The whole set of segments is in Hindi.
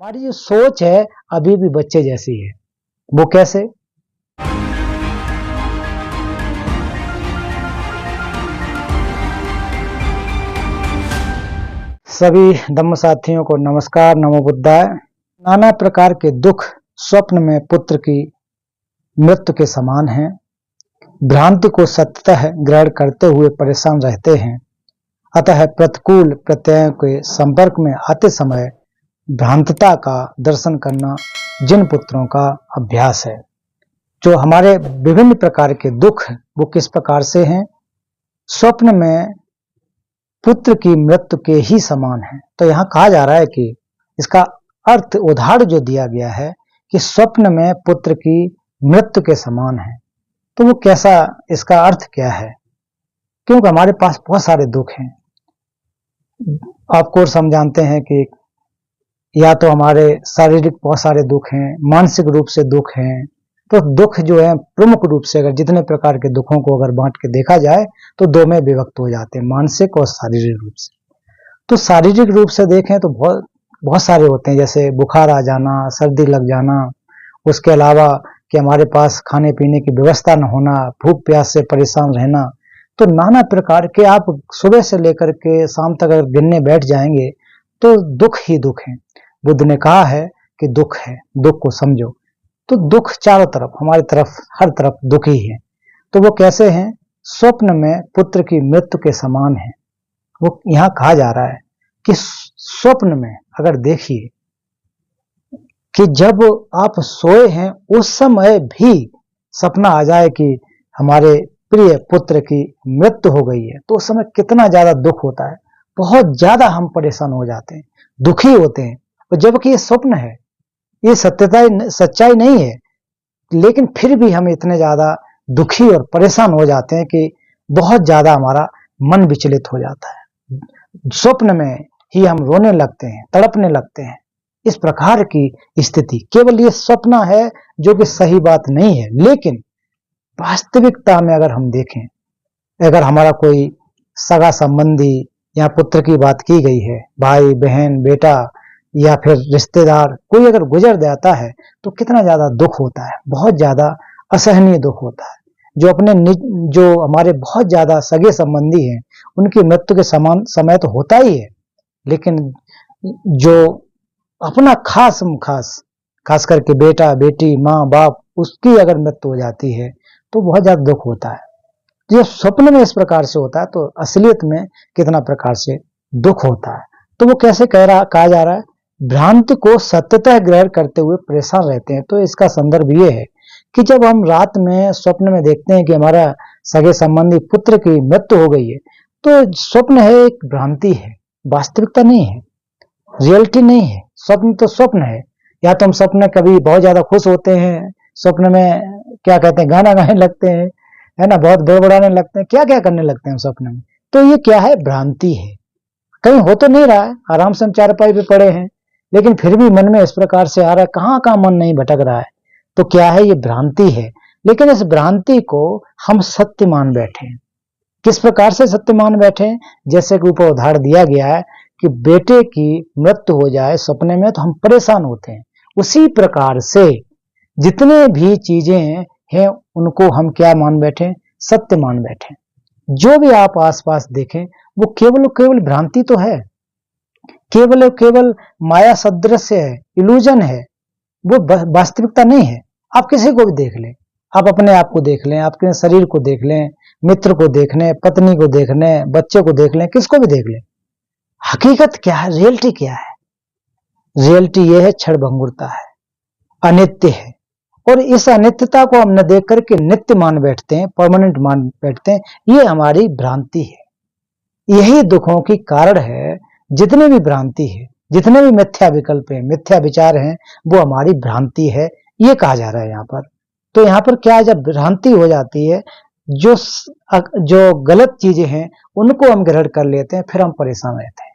हमारी जो सोच है अभी भी बच्चे जैसी है। वो कैसे? सभी धम्म साथियों को नमस्कार, नमो बुद्धाय। नाना प्रकार के दुख स्वप्न में पुत्र की मृत्यु के समान हैं। भ्रांति को सत्यतः ग्रहण करते हुए परेशान रहते हैं। अतः प्रतिकूल प्रत्ययों के संपर्क में आते समय भ्रांतता का दर्शन करना जिन पुत्रों का अभ्यास है। जो हमारे विभिन्न प्रकार के दुख वो किस प्रकार से हैं? स्वप्न में पुत्र की मृत्यु के ही समान है। तो यहाँ कहा जा रहा है कि इसका अर्थ उदाहरण जो दिया गया है कि स्वप्न में पुत्र की मृत्यु के समान है। तो वो कैसा, इसका अर्थ क्या है? क्योंकि हमारे पास बहुत सारे दुख हैं। आपको हम जानते हैं कि या तो हमारे शारीरिक बहुत सारे दुख हैं, मानसिक रूप से दुख हैं। तो दुख जो है प्रमुख रूप से अगर जितने प्रकार के दुखों को अगर बांट के देखा जाए तो दो में विभक्त हो जाते हैं, मानसिक और शारीरिक रूप से। तो शारीरिक रूप से देखें तो बहुत सारे होते हैं, जैसे बुखार आ जाना, सर्दी लग जाना, उसके अलावा कि हमारे पास खाने पीने की व्यवस्था न होना, भूख प्यास से परेशान रहना। तो नाना प्रकार के आप सुबह से लेकर के शाम तक अगर गिनने बैठ जाएंगे तो दुख ही दुख है। बुद्ध ने कहा है कि दुख है, दुख को समझो। तो दुख चारों तरफ, हमारी तरफ, हर तरफ दुख ही है। तो वो कैसे हैं? स्वप्न में पुत्र की मृत्यु के समान है। वो यहाँ कहा जा रहा है कि स्वप्न में अगर देखिए कि जब आप सोए हैं उस समय भी सपना आ जाए कि हमारे प्रिय पुत्र की मृत्यु हो गई है, तो उस समय कितना ज्यादा दुख होता है। बहुत ज्यादा हम परेशान हो जाते हैं, दुखी होते हैं। और जबकि ये स्वप्न है, ये सच्चाई नहीं है, लेकिन फिर भी हम इतने ज्यादा दुखी और परेशान हो जाते हैं कि बहुत ज्यादा हमारा मन विचलित हो जाता है। स्वप्न में ही हम रोने लगते हैं, तड़पने लगते हैं। इस प्रकार की स्थिति केवल ये स्वप्न है, जो कि सही बात नहीं है। लेकिन वास्तविकता में अगर हम देखें, अगर हमारा कोई सगा संबंधी या पुत्र की बात की गई है, भाई बहन बेटा या फिर रिश्तेदार कोई अगर गुजर जाता है तो कितना ज्यादा दुख होता है, बहुत ज्यादा असहनीय दुख होता है। जो हमारे बहुत ज्यादा सगे संबंधी हैं उनकी मृत्यु के समान समय तो होता ही है, लेकिन जो अपना खास करके बेटा बेटी माँ बाप उसकी अगर मृत्यु हो जाती है तो बहुत ज्यादा दुख होता है। जो स्वप्न में इस प्रकार से होता है तो असलियत में कितना प्रकार से दुख होता है। तो वो कैसे कहा जा रहा है? भ्रांति को सत्यतः ग्रहण करते हुए परेशान रहते हैं। तो इसका संदर्भ ये है कि जब हम रात में स्वप्न में देखते हैं कि हमारा सगे संबंधी पुत्र की मृत्यु हो गई है, तो स्वप्न है, एक भ्रांति है, वास्तविकता नहीं है, रियलिटी नहीं है। स्वप्न तो स्वप्न है। या तो हम स्वप्न कभी बहुत ज्यादा खुश होते हैं, स्वप्न में क्या कहते हैं, गाना गाने लगते हैं, है ना, बहुत बड़बड़ाने लगते हैं, क्या क्या करने लगते हैं स्वप्न में। तो ये क्या है? भ्रांति है। कहीं हो तो नहीं रहा है, आराम से हम चारपाई पे पड़े हैं, लेकिन फिर भी मन में इस प्रकार से आ रहा है, कहां कहां मन नहीं भटक रहा है। तो क्या है? ये भ्रांति है। लेकिन इस भ्रांति को हम सत्य मान बैठे हैं। किस प्रकार से सत्य मान बैठे? जैसे कि ऊपर उदाहरण दिया गया है कि बेटे की मृत्यु हो जाए सपने में तो हम परेशान होते हैं। उसी प्रकार से जितने भी चीजें हैं उनको हम क्या मान बैठे? सत्य मान बैठे। जो भी आप आसपास देखें वो केवल भ्रांति तो है, केवल माया सदृश है, इल्यूजन है, वो वास्तविकता नहीं है। आप किसी को भी देख लें, आप अपने आप को देख लें, आपके शरीर को देख लें, मित्र को देख लें, पत्नी को देख लें, बच्चे को देख लें, किसको भी देख लें, हकीकत क्या है, रियलिटी क्या है? रियलिटी ये है, क्षण भंगुरता है, अनित्य है। और इस अनित्यता को हम न देख करके नित्य मान बैठते हैं, परमानेंट मान बैठते हैं। ये हमारी भ्रांति है। यही दुखों की कारण है। जितने भी भ्रांति है, जितने भी मिथ्या विकल्प हैं, मिथ्या विचार हैं, वो हमारी भ्रांति है, ये कहा जा रहा है यहाँ पर। तो यहाँ पर क्या है, जब भ्रांति हो जाती है, जो गलत चीजें हैं उनको हम ग्रहण कर लेते हैं, फिर हम परेशान रहते हैं,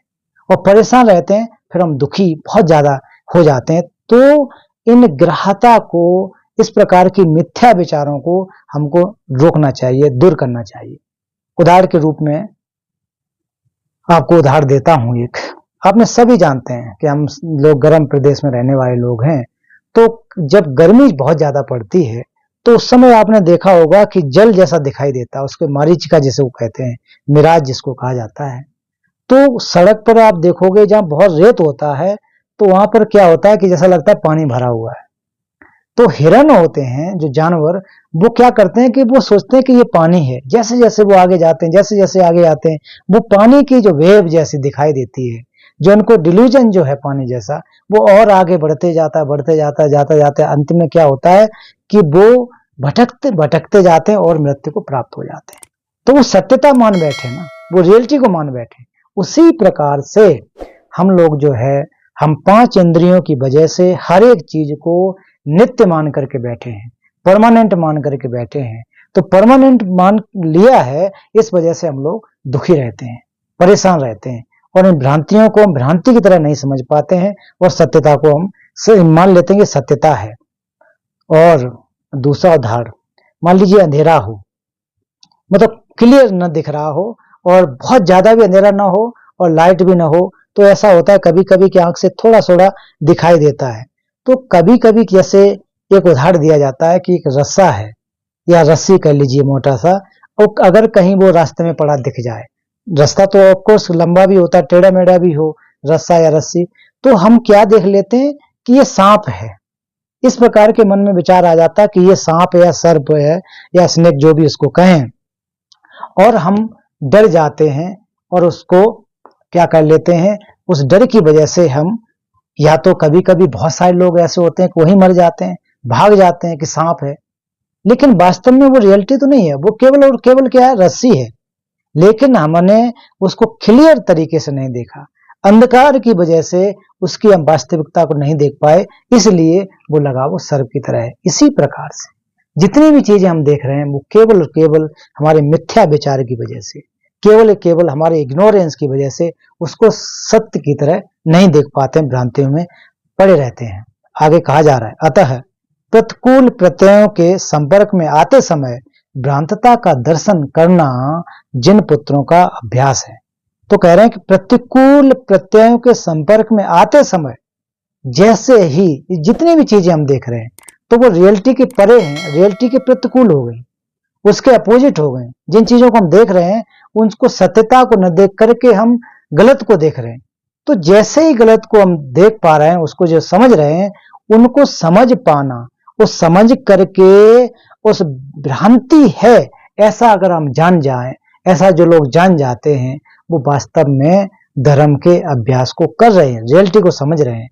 और परेशान रहते हैं फिर हम दुखी बहुत ज्यादा हो जाते हैं। तो इन ग्रहता को, इस प्रकार की मिथ्या विचारों को हमको रोकना चाहिए, दूर करना चाहिए। उदाहरण के रूप में आपको उदाहरण देता हूं एक। आपने सभी जानते हैं कि हम लोग गर्म प्रदेश में रहने वाले लोग हैं, तो जब गर्मी बहुत ज्यादा पड़ती है तो उस समय आपने देखा होगा कि जल जैसा दिखाई देता है, उसके मरीचिका जिसे वो कहते हैं, मिराज जिसको कहा जाता है। तो सड़क पर आप देखोगे जहां बहुत रेत होता है तो वहां पर क्या होता है कि जैसा लगता है पानी भरा हुआ है। तो हिरण होते हैं जो जानवर, वो क्या करते हैं कि वो सोचते हैं कि ये पानी है। जैसे जैसे वो आगे जाते हैं, जैसे जैसे आगे आते हैं, वो पानी की जो वेव जैसी दिखाई देती है, जो उनको डिल्यूजन जो है पानी जैसा, वो और आगे बढ़ते जाता है, बढ़ते जाता है, जाता जाता है। अंत में क्या होता है कि वो भटकते भटकते जाते हैं और मृत्यु को प्राप्त हो जाते हैं। तो वो सत्यता मान बैठे ना, वो रियलिटी को मान बैठे। उसी प्रकार से हम लोग जो है, हम 5 इंद्रियों की वजह से हर एक चीज को नित्य मान करके बैठे हैं, परमानेंट मान करके बैठे हैं। तो परमानेंट मान लिया है, इस वजह से हम लोग दुखी रहते हैं, परेशान रहते हैं, और इन भ्रांतियों को हम भ्रांति की तरह नहीं समझ पाते हैं, और सत्यता को हम मान लेते हैं कि सत्यता है। और दूसरा उदाहरण, मान लीजिए अंधेरा हो, मतलब क्लियर न दिख रहा हो, और बहुत ज्यादा भी अंधेरा ना हो और लाइट भी ना हो, तो ऐसा होता है कभी कभी कि आंख से थोड़ा थोड़ा दिखाई देता है। तो कभी कभी जैसे एक उदाहरण दिया जाता है कि एक रस्सा है या रस्सी कह लीजिए मोटा सा, और अगर कहीं वो रास्ते में पड़ा दिख जाए, रास्ता तो ऑफकोर्स लंबा भी होता है, टेढ़ा मेढ़ा भी हो रस्सा या रस्सी, तो हम क्या देख लेते हैं कि ये सांप है। इस प्रकार के मन में विचार आ जाता है कि ये सांप है या सर्प है या स्नेक, जो भी उसको कहें, और हम डर जाते हैं और उसको क्या कर लेते हैं, उस डर की वजह से हम, या तो कभी कभी बहुत सारे लोग ऐसे होते हैं कि वहीं मर जाते हैं, भाग जाते हैं कि सांप है, लेकिन वास्तव में वो रियलिटी तो नहीं है, वो केवल और केवल क्या है, रस्सी है। लेकिन हमने उसको क्लियर तरीके से नहीं देखा, अंधकार की वजह से उसकी हम वास्तविकता को नहीं देख पाए, इसलिए वो लगा वो सर्प की तरह है। इसी प्रकार से जितनी भी चीजें हम देख रहे हैं, वो केवल और केवल हमारे मिथ्या विचार की वजह से, केवल केवल हमारे इग्नोरेंस की वजह से उसको सत्य की तरह नहीं देख पाते, भ्रांतियों में पड़े रहते हैं। आगे कहा जा रहा है, अतः प्रतिकूल प्रत्ययों के संपर्क में आते समय भ्रांतता का दर्शन करना जिन पुत्रों का अभ्यास है। तो कह रहे हैं कि प्रतिकूल प्रत्ययों के संपर्क में आते समय जैसे ही जितनी भी चीजें हम देख रहे हैं, तो वो रियलिटी के परे हैं, रियलिटी के प्रतिकूल हो गई, उसके अपोजिट हो गए। जिन चीजों को हम देख रहे हैं उनको सत्यता को न देख करके हम गलत को देख रहे हैं। तो जैसे ही गलत को हम देख पा रहे हैं, उसको जो समझ रहे हैं, उनको समझ पाना, उस समझ करके उस भ्रांति है ऐसा अगर हम जान जाएं, ऐसा जो लोग जान जाते हैं, वो वास्तव में धर्म के अभ्यास को कर रहे हैं, रियलिटी को समझ रहे हैं।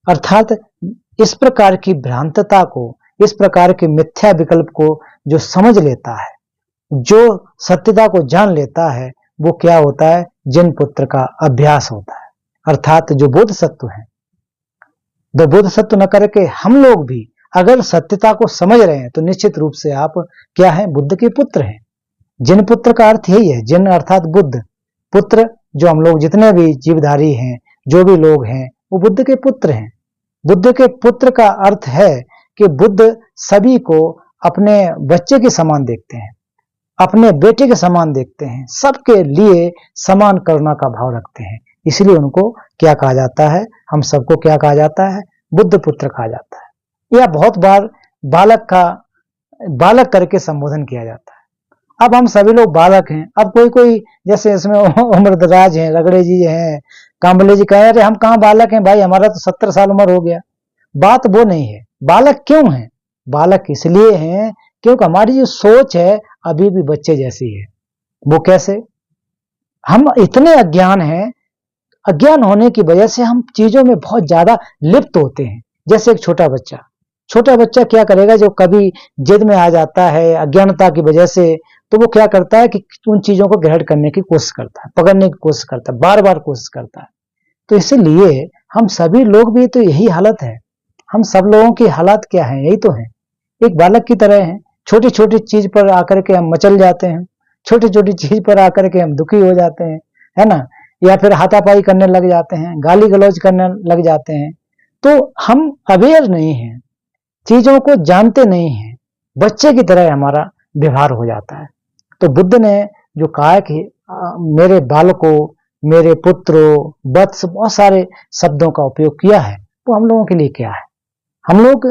अर्थात इस प्रकार की भ्रांतता को, इस प्रकार के मिथ्या विकल्प को जो समझ लेता है, जो सत्यता को जान लेता है, वो क्या होता है, जिन पुत्र का अभ्यास होता है। अर्थात जो बोध सत्व है, तो बोध सत्व न करके हम लोग भी अगर सत्यता को समझ रहे हैं, तो निश्चित रूप से आप क्या हैं, बुद्ध के पुत्र हैं। जिन पुत्र का अर्थ यही है, जिन अर्थात बुद्ध, पुत्र जो हम लोग जितने भी जीवधारी हैं, जो भी लोग हैं, वो बुद्ध के पुत्र हैं। बुद्ध के पुत्र का अर्थ है कि बुद्ध सभी को अपने बच्चे के समान देखते हैं, अपने बेटे के समान देखते हैं, सबके लिए समान करुणा का भाव रखते हैं। इसलिए उनको क्या कहा जाता है, हम सबको क्या कहा जाता है, बुद्ध पुत्र कहा जाता है। यह बहुत बार बालक करके संबोधन किया जाता है। अब हम सभी लोग बालक हैं। अब कोई कोई जैसे इसमें उम्रदराज हैं, रगड़े जी हैं, कांबले जी कह रहे हम कहाँ बालक हैं भाई, हमारा तो 70 साल उम्र हो गया। बात वो नहीं है। बालक क्यों है, बालक इसलिए हैं क्योंकि हमारी जो सोच है अभी भी बच्चे जैसी है। वो कैसे, हम इतने अज्ञान हैं, अज्ञान होने की वजह से हम चीजों में बहुत ज्यादा लिप्त होते हैं। जैसे एक छोटा बच्चा क्या करेगा, जो कभी जिद में आ जाता है अज्ञानता की वजह से, तो वो क्या करता है कि उन चीजों को ग्रहण करने की कोशिश करता है, पकड़ने की कोशिश करता है, बार बार कोशिश करता है। तो इसलिए हम सभी लोग भी तो यही हालत है। हम सब लोगों की हालत क्या है, यही तो है, एक बालक की तरह है। छोटी छोटी चीज पर आकर के हम मचल जाते हैं, छोटी छोटी चीज पर आकर के हम दुखी हो जाते हैं, है ना, या फिर हाथापाई करने लग जाते हैं, गाली गलौज करने लग जाते हैं। तो हम अवेयर नहीं हैं, चीजों को जानते नहीं हैं, बच्चे की तरह हमारा व्यवहार हो जाता है। तो बुद्ध ने जो कहा कि मेरे बालकों, मेरे पुत्रो, वत्स, बहुत सारे शब्दों का उपयोग किया है। तो हम लोगों के लिए क्या है? हम लोग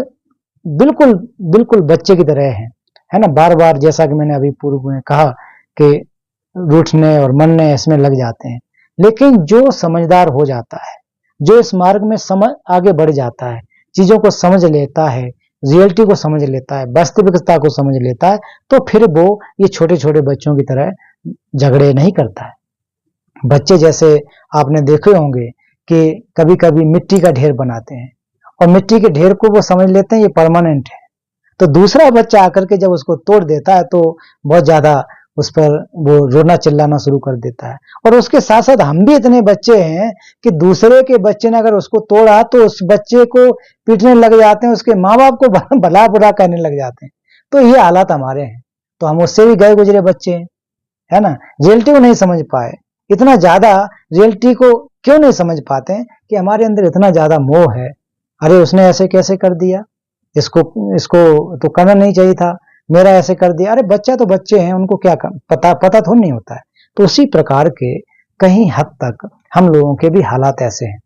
बिल्कुल बिल्कुल बच्चे की तरह हैं, है ना। बार बार जैसा कि मैंने अभी पूर्व में कहा कि रूठने और मनने इसमें लग जाते हैं। लेकिन जो समझदार हो जाता है, जो इस मार्ग में समझ आगे बढ़ जाता है, चीजों को समझ लेता है, रियलिटी को समझ लेता है, वास्तविकता को समझ लेता है, तो फिर वो ये छोटे छोटे बच्चों की तरह झगड़े नहीं करता है। बच्चे जैसे आपने देखे होंगे कि कभी कभी मिट्टी का ढेर बनाते हैं और मिट्टी के ढेर को वो समझ लेते हैं ये परमानेंट है। तो दूसरा बच्चा आकर के जब उसको तोड़ देता है तो बहुत ज्यादा उस पर वो रोना चिल्लाना शुरू कर देता है। और उसके साथ साथ हम भी इतने बच्चे हैं कि दूसरे के बच्चे ने अगर उसको तोड़ा तो उस बच्चे को पीटने लग जाते हैं, उसके माँ बाप को भला बुरा कहने लग जाते हैं। तो ये हालात हमारे हैं। तो हम उससे भी गए गुजरे बच्चे हैं, है ना। रियलिटी को नहीं समझ पाए, इतना ज्यादा रियलिटी को क्यों नहीं समझ पाते हैं कि हमारे अंदर इतना ज्यादा मोह है। अरे उसने ऐसे कैसे कर दिया, इसको इसको तो करना नहीं चाहिए था, मेरा ऐसे कर दिया। अरे बच्चा तो बच्चे हैं, उनको क्या पता थोड़ा नहीं होता है। तो उसी प्रकार के कहीं हद तक हम लोगों के भी हालात ऐसे हैं।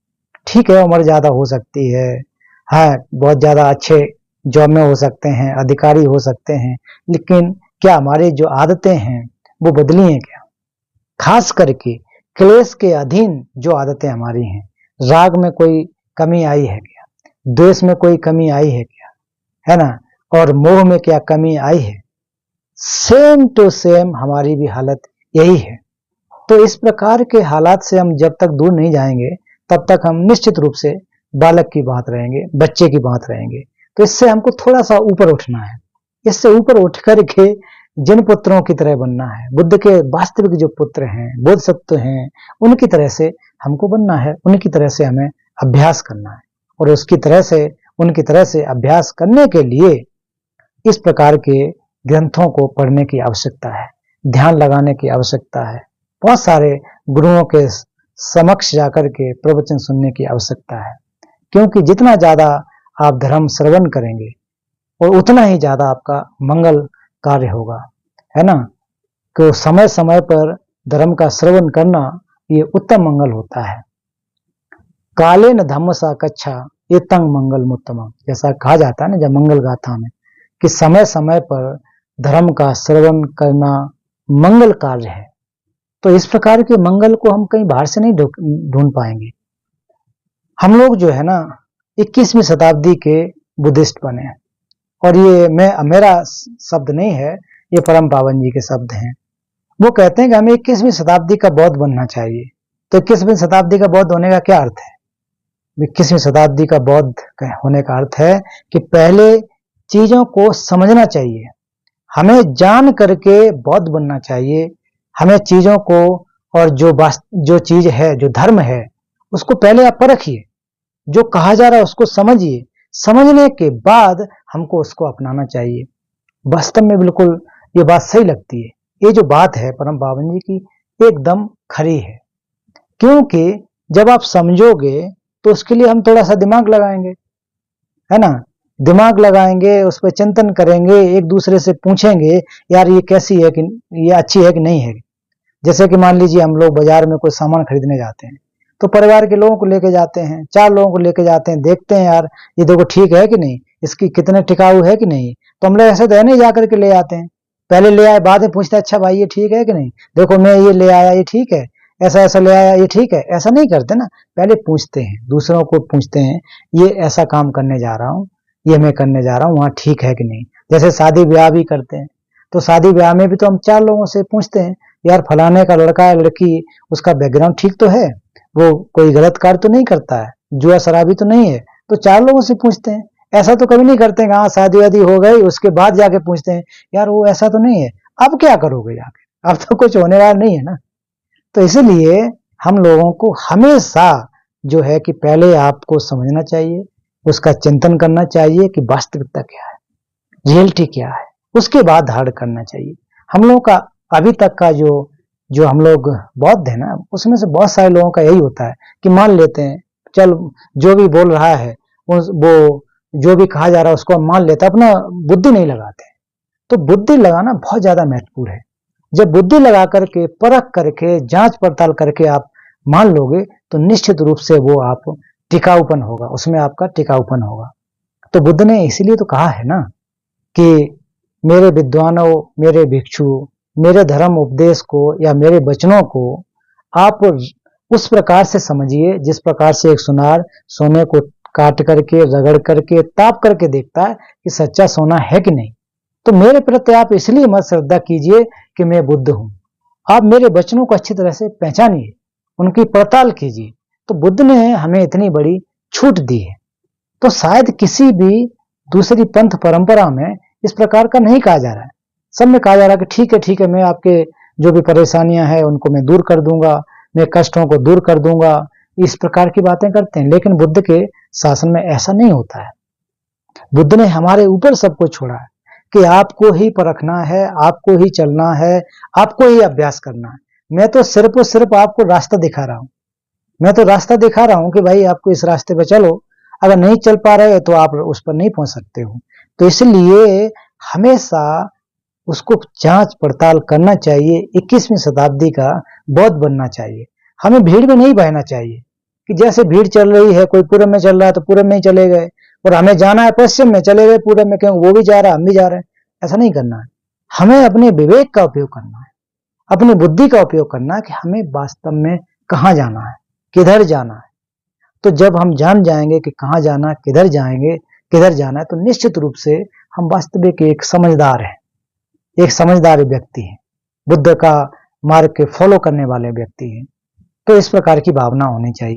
ठीक है, उम्र ज्यादा हो सकती है, हाँ बहुत ज्यादा अच्छे जॉब में हो सकते हैं, अधिकारी हो सकते हैं, लेकिन क्या हमारी जो आदतें हैं वो बदली हैं क्या? खास करके क्लेश के अधीन जो आदतें हमारी हैं, राग में कोई कमी आई है क्या, द्वेष में कोई कमी आई है क्या, है ना, और मोह में क्या कमी आई है? सेम टू सेम हमारी भी हालत यही है। तो इस प्रकार के हालात से हम जब तक दूर नहीं जाएंगे तब तक हम निश्चित रूप से बालक की बात रहेंगे, बच्चे की बात रहेंगे। तो इससे हमको थोड़ा सा ऊपर उठना है, इससे ऊपर उठ करके जिन पुत्रों की तरह बनना है, बुद्ध के वास्तविक जो पुत्र हैं, बोधसत्व हैं, उनकी तरह से हमको बनना है, उनकी तरह से हमें अभ्यास करना है। और उसकी तरह से उनकी तरह से अभ्यास करने के लिए इस प्रकार के ग्रंथों को पढ़ने की आवश्यकता है, ध्यान लगाने की आवश्यकता है, बहुत सारे गुरुओं के समक्ष जाकर के प्रवचन सुनने की आवश्यकता है। क्योंकि जितना ज्यादा आप धर्म श्रवण करेंगे और उतना ही ज्यादा आपका मंगल कार्य होगा, है ना। तो समय समय पर धर्म का श्रवण करना ये उत्तम मंगल होता है। काले न धम्म सा कच्छा ये तंग मंगल मुत्तम, जैसा कहा जाता है ना जब मंगल गाथा में, कि समय समय पर धर्म का श्रवण करना मंगल कार्य है। तो इस प्रकार के मंगल को हम कहीं बाहर से नहीं ढूंढ पाएंगे। हम लोग जो है ना 21वीं शताब्दी के बुद्धिस्ट बने हैं, और ये मेरा शब्द नहीं है, ये परम पावन जी के शब्द हैं। वो कहते हैं कि हमें 21वीं शताब्दी का बौद्ध बनना चाहिए। तो 21वीं शताब्दी का बौद्ध होने का क्या अर्थ है? 21वीं शताब्दी का बौद्ध होने का अर्थ है कि पहले चीजों को समझना चाहिए, हमें जान करके बौद्ध बनना चाहिए। हमें चीजों को और जो चीज है, जो धर्म है, उसको पहले आप परखिए, जो कहा जा रहा है उसको समझिए, समझने के बाद हमको उसको अपनाना चाहिए। वास्तव में बिल्कुल ये बात सही लगती है। ये जो बात है परम पावन जी की एकदम खरी है, क्योंकि जब आप समझोगे तो उसके लिए हम थोड़ा सा दिमाग लगाएंगे, है ना। दिमाग लगाएंगे, उस पर चिंतन करेंगे, एक दूसरे से पूछेंगे यार ये कैसी है, कि ये अच्छी है कि नहीं है। जैसे कि मान लीजिए हम लोग बाजार में कोई सामान खरीदने जाते हैं, तो परिवार के लोगों को लेके जाते हैं, 4 लोगों को लेके जाते हैं, देखते हैं यार ये देखो ठीक है कि नहीं, इसकी कितने टिकाऊ है कि नहीं। तो हम लोग ऐसे तो नहीं जाकर के ले आते हैं, पहले ले आए बाद में पूछते हैं अच्छा भाई ये ठीक है कि नहीं, देखो मैं ये ले आया ये ठीक है, ऐसा ऐसा ले आया ये ठीक है। ऐसा नहीं करते ना, पहले पूछते हैं, दूसरों को पूछते हैं ये ऐसा काम करने जा रहा हूँ, ये मैं करने जा रहा हूँ, वहां ठीक है कि नहीं। जैसे शादी ब्याह भी करते हैं, तो शादी ब्याह में भी तो हम 4 लोगों से पूछते हैं यार फलाने का लड़का है लड़की, उसका बैकग्राउंड ठीक तो है, वो कोई गलत कार्य तो नहीं करता है, जुआ शराबी तो नहीं है। तो 4 लोगों से पूछते हैं। ऐसा तो कभी नहीं करते हैं हाँ शादी वादी हो गई उसके बाद जाके पूछते हैं यार वो ऐसा तो नहीं है, अब क्या करोगे जाके, अब तो कुछ होने वाला नहीं है ना। तो इसलिए हम लोगों को हमेशा जो है कि पहले आपको समझना चाहिए, उसका चिंतन करना चाहिए कि वास्तविकता क्या है, रियलिटी क्या है, उसके बाद धारण करना चाहिए। हम लोगों का अभी तक का जो हम लोग बौद्ध है ना, उसमें से बहुत सारे लोगों का यही होता है कि मान लेते हैं चल जो भी बोल रहा है वो जो भी कहा जा रहा है उसको हम मान लेते हैं, अपना बुद्धि नहीं लगाते। तो बुद्धि लगाना बहुत ज्यादा महत्वपूर्ण है। जब बुद्धि लगा करके परख करके जांच पड़ताल करके आप मान लोगे तो निश्चित रूप से वो आप टिकाऊपन होगा, उसमें आपका टिकाऊपन होगा। तो बुद्ध ने इसीलिए तो कहा है ना कि मेरे विद्वानों, मेरे भिक्षु, मेरे धर्म उपदेश को या मेरे वचनों को आप उस प्रकार से समझिए जिस प्रकार से एक सुनार सोने को काट करके, रगड़ करके, ताप करके देखता है कि सच्चा सोना है कि नहीं। तो मेरे प्रति आप इसलिए मत श्रद्धा कीजिए कि मैं बुद्ध हूं, आप मेरे वचनों को अच्छी तरह से पहचानिए, उनकी पड़ताल कीजिए। तो बुद्ध ने हमें इतनी बड़ी छूट दी है। तो शायद किसी भी दूसरी पंथ परंपरा में इस प्रकार का नहीं कहा जा रहा है। सब में कहा जा रहा है कि ठीक है, मैं आपके जो भी परेशानियां हैं उनको मैं दूर कर दूंगा, मैं कष्टों को दूर कर दूंगा, इस प्रकार की बातें करते हैं। लेकिन बुद्ध के शासन में ऐसा नहीं होता है। बुद्ध ने हमारे ऊपर सब कुछ छोड़ा है कि आपको ही परखना है, आपको ही चलना है, आपको ही अभ्यास करना है। मैं तो सिर्फ और सिर्फ आपको रास्ता दिखा रहा हूं। मैं तो रास्ता दिखा रहा हूं कि भाई आपको इस रास्ते पर चलो, अगर नहीं चल पा रहे तो आप उस पर नहीं पहुंच सकते हो। तो इसलिए हमेशा उसको जांच पड़ताल करना चाहिए। 21वीं शताब्दी का बौद्ध बनना चाहिए। हमें भीड़ में नहीं बहना चाहिए कि जैसे भीड़ चल रही है, कोई पूरब में चल रहा है तो पूरब में ही चले गए, और हमें जाना है पश्चिम में, चले गए पूरब में, क्यों वो भी जा रहा है हम भी जा रहे हैं। ऐसा नहीं करना है। हमें अपने विवेक का उपयोग करना है, अपनी बुद्धि का उपयोग करना है कि हमें वास्तव में कहां जाना है, किधर जाना है। तो जब हम जान जाएंगे कि कहां जाना, किधर जाएंगे, किधर जाना है, तो निश्चित रूप से हम वास्तविक एक समझदार हैं, एक समझदार व्यक्ति हैं, बुद्ध का मार्ग के फॉलो करने वाले व्यक्ति हैं। तो इस प्रकार की भावना होनी चाहिए।